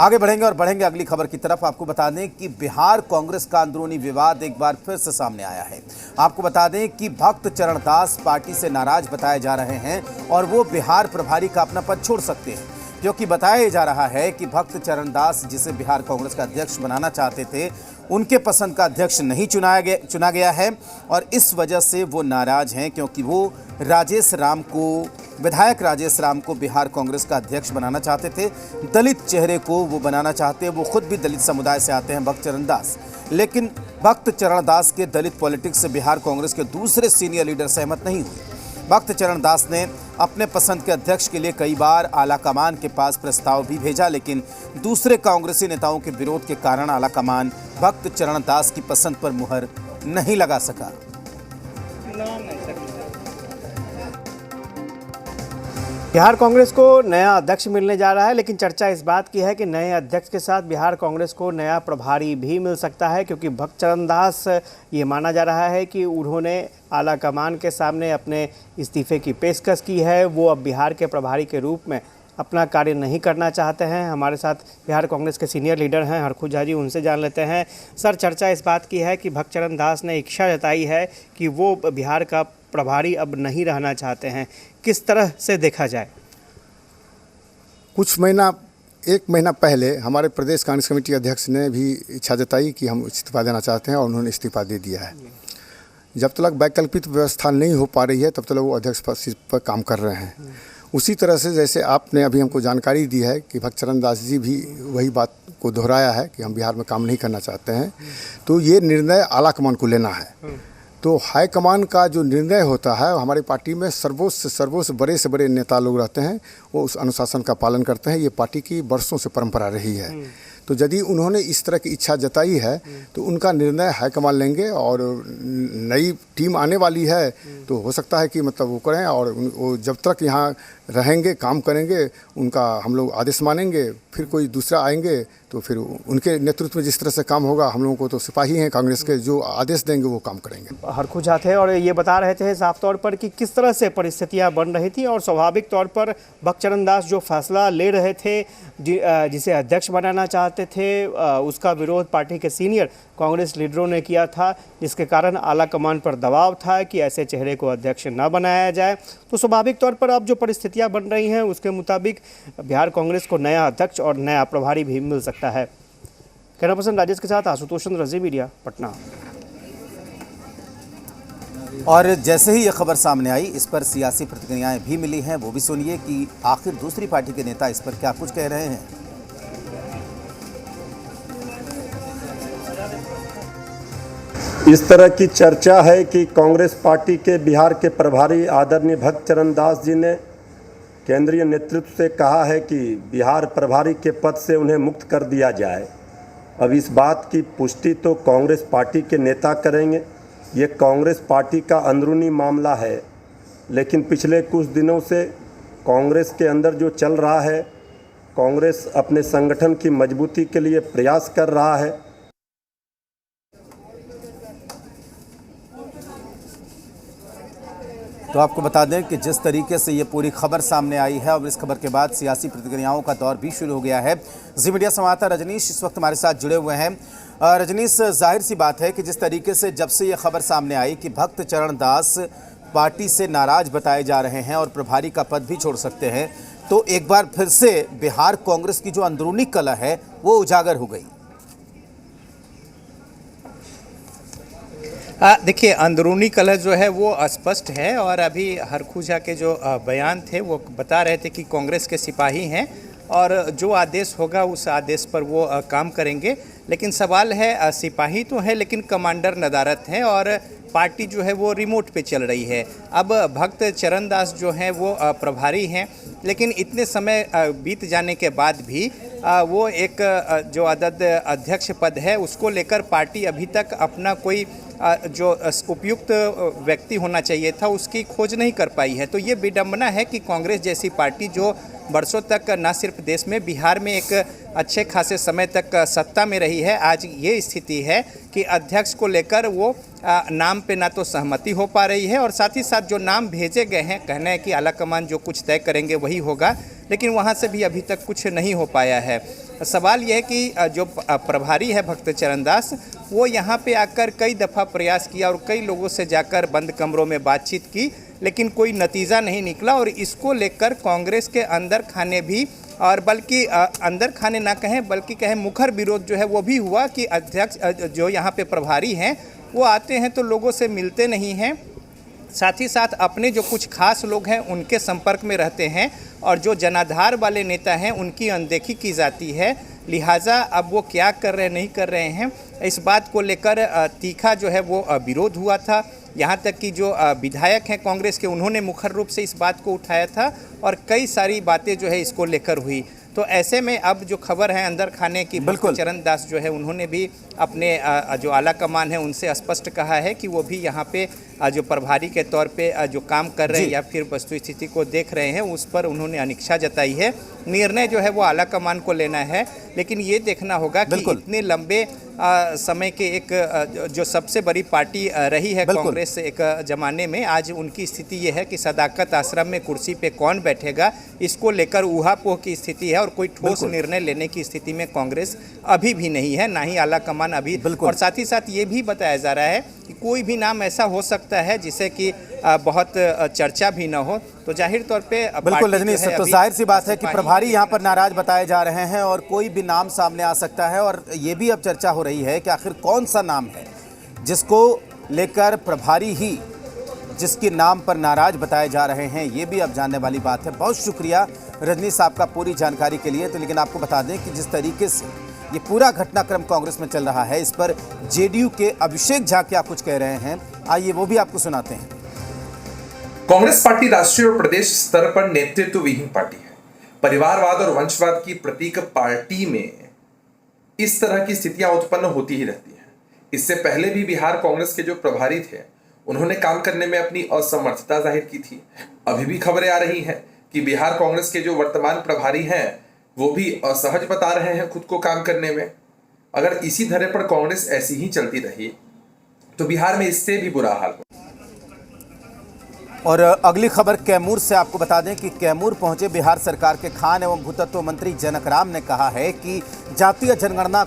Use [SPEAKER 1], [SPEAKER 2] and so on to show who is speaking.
[SPEAKER 1] आगे बढ़ेंगे और बढ़ेंगे अगली खबर की तरफ। आपको बता दें कि बिहार कांग्रेस का अंदरूनी विवाद एक बार फिर से सामने आया है। आपको बता दें कि भक्त चरण दास पार्टी से नाराज बताए जा रहे हैं और वो बिहार प्रभारी का अपना पद छोड़ सकते हैं, क्योंकि बताया जा रहा है कि भक्त चरण दास, जिसे बिहार कांग्रेस का अध्यक्ष बनाना चाहते थे, उनके पसंद का अध्यक्ष नहीं चुना गया है और इस वजह से वो नाराज हैं, क्योंकि वो विधायक राजेश राम को बिहार कांग्रेस का अध्यक्ष बनाना चाहते थे। दलित चेहरे को वो बनाना चाहते हैं। वो खुद भी दलित समुदाय से आते हैं, भक्त चरण दास। लेकिन भक्त चरण दास के दलित पॉलिटिक्स से बिहार कांग्रेस के दूसरे सीनियर लीडर सहमत नहीं हुए। भक्त चरण दास ने अपने पसंद के अध्यक्ष के लिए कई बार आलाकमान के पास प्रस्ताव भी भेजा, लेकिन दूसरे कांग्रेसी नेताओं के विरोध के कारण आलाकमान भक्त चरण दास की पसंद पर मुहर नहीं लगा सका।
[SPEAKER 2] बिहार कांग्रेस को नया अध्यक्ष मिलने जा रहा है, लेकिन चर्चा इस बात की है कि नए अध्यक्ष के साथ बिहार कांग्रेस को नया प्रभारी भी मिल सकता है, क्योंकि भक्त चरण दास, ये माना जा रहा है कि उन्होंने आला कमान के सामने अपने इस्तीफे की पेशकश की है। वो अब बिहार के प्रभारी के रूप में अपना कार्य नहीं करना चाहते हैं। हमारे साथ बिहार कांग्रेस के सीनियर लीडर हैं हरखू झा जी, उनसे जान लेते हैं। सर, चर्चा इस बात की है कि भक्त चरण दास ने इच्छा जताई है कि वो बिहार का प्रभारी अब नहीं रहना चाहते हैं। किस तरह से देखा जाए?
[SPEAKER 3] एक महीना पहले हमारे प्रदेश कांग्रेस कमेटी अध्यक्ष ने भी इच्छा जताई कि हम इस्तीफा देना चाहते हैं और उन्होंने इस्तीफा दे दिया है। जब तक वैकल्पिक व्यवस्था नहीं हो पा रही है तब तक वो अध्यक्ष पद पर काम कर रहे हैं। उसी तरह से जैसे आपने अभी हमको जानकारी दी है कि भक्त चरण दास जी भी वही बात को दोहराया है कि हम बिहार में काम नहीं करना चाहते हैं, तो ये निर्णय आलाकमान को लेना है। तो हाईकमान का जो निर्णय होता है, हमारी पार्टी में सर्वोच्च बड़े से बड़े नेता लोग रहते हैं, वो उस अनुशासन का पालन करते हैं। ये पार्टी की वर्षों से परंपरा रही है। तो यदि उन्होंने इस तरह की इच्छा जताई है तो उनका निर्णय हाईकमान लेंगे और नई टीम आने वाली है तो हो सकता है कि मतलब वो करें, और वो जब तक यहाँ रहेंगे, काम करेंगे, उनका हम लोग आदेश मानेंगे। फिर कोई दूसरा आएंगे तो फिर उनके नेतृत्व में जिस तरह से काम होगा, हम लोगों को तो सिपाही हैं कांग्रेस के, जो आदेश देंगे वो काम करेंगे।
[SPEAKER 2] हरखू झा थे और ये बता रहे थे साफ तौर पर कि किस तरह से परिस्थितियां बन रही थी और स्वाभाविक तौर पर भक्त चरण दास जो फैसला ले रहे थे, जिसे अध्यक्ष बनाना चाहते थे, उसका विरोध पार्टी के सीनियर कांग्रेस लीडरों ने किया था, जिसके कारण आला कमान पर दबाव था कि ऐसे चेहरे को अध्यक्ष न बनाया जाए। तो स्वाभाविक तौर पर अब जो परिस्थितियां बन रही हैं उसके मुताबिक बिहार कांग्रेस को नया अध्यक्ष और नया प्रभारी भी मिल सकता है। कैमरा पर्सन राजेश के साथ आशुतोष चंद्र, जी मीडिया, पटना।
[SPEAKER 1] और जैसे ही यह खबर सामने आई, इस पर सियासी प्रतिक्रियाएं भी मिली हैं। वो भी सुनिए कि आखिर दूसरी पार्टी के नेता इस पर क्या कुछ कह रहे हैं।
[SPEAKER 4] इस तरह की चर्चा है कि कांग्रेस पार्टी के बिहार के प्रभारी आदरणीय भक्त चरण दास जी ने केंद्रीय नेतृत्व से कहा है कि बिहार प्रभारी के पद से उन्हें मुक्त कर दिया जाए। अब इस बात की पुष्टि तो कांग्रेस पार्टी के नेता करेंगे। ये कांग्रेस पार्टी का अंदरूनी मामला है, लेकिन पिछले कुछ दिनों से कांग्रेस के अंदर जो चल रहा है, कांग्रेस अपने संगठन की मजबूती के लिए प्रयास कर रहा है।
[SPEAKER 1] तो आपको बता दें कि जिस तरीके से ये पूरी खबर सामने आई है और इस खबर के बाद सियासी प्रतिक्रियाओं का दौर भी शुरू हो गया है। जी मीडिया संवाददाता रजनीश इस वक्त हमारे साथ जुड़े हुए हैं। रजनीश, जाहिर सी बात है कि जिस तरीके से जब से ये खबर सामने आई कि भक्त चरण दास पार्टी से नाराज बताए जा रहे हैं और प्रभारी का पद भी छोड़ सकते हैं, तो एक बार फिर से बिहार कांग्रेस की जो अंदरूनी कलह है वो उजागर हो गई।
[SPEAKER 5] देखिए, अंदरूनी कलह जो है वो स्पष्ट है और अभी हरखू झा के जो बयान थे वो बता रहे थे कि कांग्रेस के सिपाही हैं और जो आदेश होगा उस आदेश पर वो काम करेंगे। लेकिन सवाल है, सिपाही तो है लेकिन कमांडर नदारत हैं और पार्टी जो है वो रिमोट पे चल रही है। अब भक्त चरण दास जो हैं वो प्रभारी हैं, लेकिन इतने समय बीत जाने के बाद भी वो एक जो अध्यक्ष पद है उसको लेकर पार्टी अभी तक अपना कोई जो उपयुक्त व्यक्ति होना चाहिए था उसकी खोज नहीं कर पाई है। तो ये विडंबना है कि कांग्रेस जैसी पार्टी जो बरसों तक न सिर्फ देश में, बिहार में एक अच्छे खासे समय तक सत्ता में रही है, आज ये स्थिति है कि अध्यक्ष को लेकर वो नाम पे ना तो सहमति हो पा रही है और साथ ही साथ जो नाम भेजे गए हैं, कहना है कि आलाकमान जो कुछ तय करेंगे वही होगा, लेकिन वहाँ से भी अभी तक कुछ नहीं हो पाया है। सवाल यह है कि जो प्रभारी है भक्त चरण दास, वो यहाँ पे आकर कई दफ़ा प्रयास किया और कई लोगों से जाकर बंद कमरों में बातचीत की, लेकिन कोई नतीजा नहीं निकला। और इसको लेकर कांग्रेस के अंदर खाने भी, और बल्कि अंदर खाने ना कहें बल्कि कहें मुखर विरोध जो है वो भी हुआ कि अध्यक्ष जो यहाँ पे प्रभारी हैं वो आते हैं तो लोगों से मिलते नहीं हैं, साथ ही साथ अपने जो कुछ खास लोग हैं उनके संपर्क में रहते हैं, और जो जनाधार वाले नेता हैं उनकी अनदेखी की जाती है। लिहाजा अब वो क्या कर रहे नहीं कर रहे हैं, इस बात को लेकर तीखा जो है वो विरोध हुआ था। यहाँ तक कि जो विधायक हैं कांग्रेस के, उन्होंने मुखर रूप से इस बात को उठाया था और कई सारी बातें जो है इसको लेकर हुई। तो ऐसे में अब जो खबर है अंदर खाने की, भक्त चरण दास जो है उन्होंने भी अपने जो आला कमान है उनसे स्पष्ट कहा है कि वो भी यहाँ पे जो प्रभारी के तौर पे जो काम कर रहे हैं या फिर वस्तु स्थिति को देख रहे हैं, उस पर उन्होंने अनिच्छा जताई है। निर्णय जो है वो आला कमान को लेना है, लेकिन ये देखना होगा कि इतने लंबे समय के एक जो सबसे बड़ी पार्टी रही है कांग्रेस एक ज़माने में, आज उनकी स्थिति ये है कि सदाकत आश्रम में कुर्सी पे कौन बैठेगा, इसको लेकर ऊहापोह की स्थिति है और कोई ठोस निर्णय लेने की स्थिति में कांग्रेस अभी भी नहीं है, ना ही आला कमान अभी। और साथ ही साथ ये भी बताया जा रहा है कि कोई भी नाम ऐसा हो सकता है जिसे कि बहुत चर्चा भी न हो, तो जाहिर तौर पे
[SPEAKER 1] बिल्कुल रजनी, तो जाहिर सी बात है कि प्रभारी यहाँ पर नाराज बताए जा रहे हैं और कोई भी नाम सामने आ सकता है। और ये भी अब चर्चा हो रही है कि आखिर कौन सा नाम है जिसको लेकर प्रभारी ही जिसके नाम पर नाराज बताए जा रहे हैं, ये भी अब जानने वाली बात है। बहुत शुक्रिया रजनी साहब का पूरी जानकारी के लिए। तो लेकिन आपको बता दें कि जिस तरीके से ये पूरा घटनाक्रम कांग्रेस में चल रहा है, इस पर जेडीयू के अभिषेक झा क्या कुछ कह रहे हैं, आइए वो भी आपको सुनाते हैं।
[SPEAKER 6] कांग्रेस पार्टी राष्ट्रीय और प्रदेश स्तर पर नेतृत्व विहीन पार्टी है। परिवारवाद और वंशवाद की प्रतीक पार्टी में इस तरह की स्थितियां उत्पन्न होती ही रहती हैं। इससे पहले भी बिहार कांग्रेस के जो प्रभारी थे उन्होंने काम करने में अपनी असमर्थता जाहिर की थी। अभी भी खबरें आ रही हैं कि बिहार कांग्रेस के जो वर्तमान प्रभारी हैं वो भी असहज बता रहे हैं खुद को काम करने में। अगर इसी धरे पर कांग्रेस ऐसी ही चलती रही तो बिहार में इससे भी बुरा हाल हो।
[SPEAKER 1] और अगली खबर कैमूर से आपको बता दें कि कैमूर पहुंचे बिहार सरकार के खान एवं भूतत्व मंत्री जनक राम ने कहा है कि जातीय जनगणना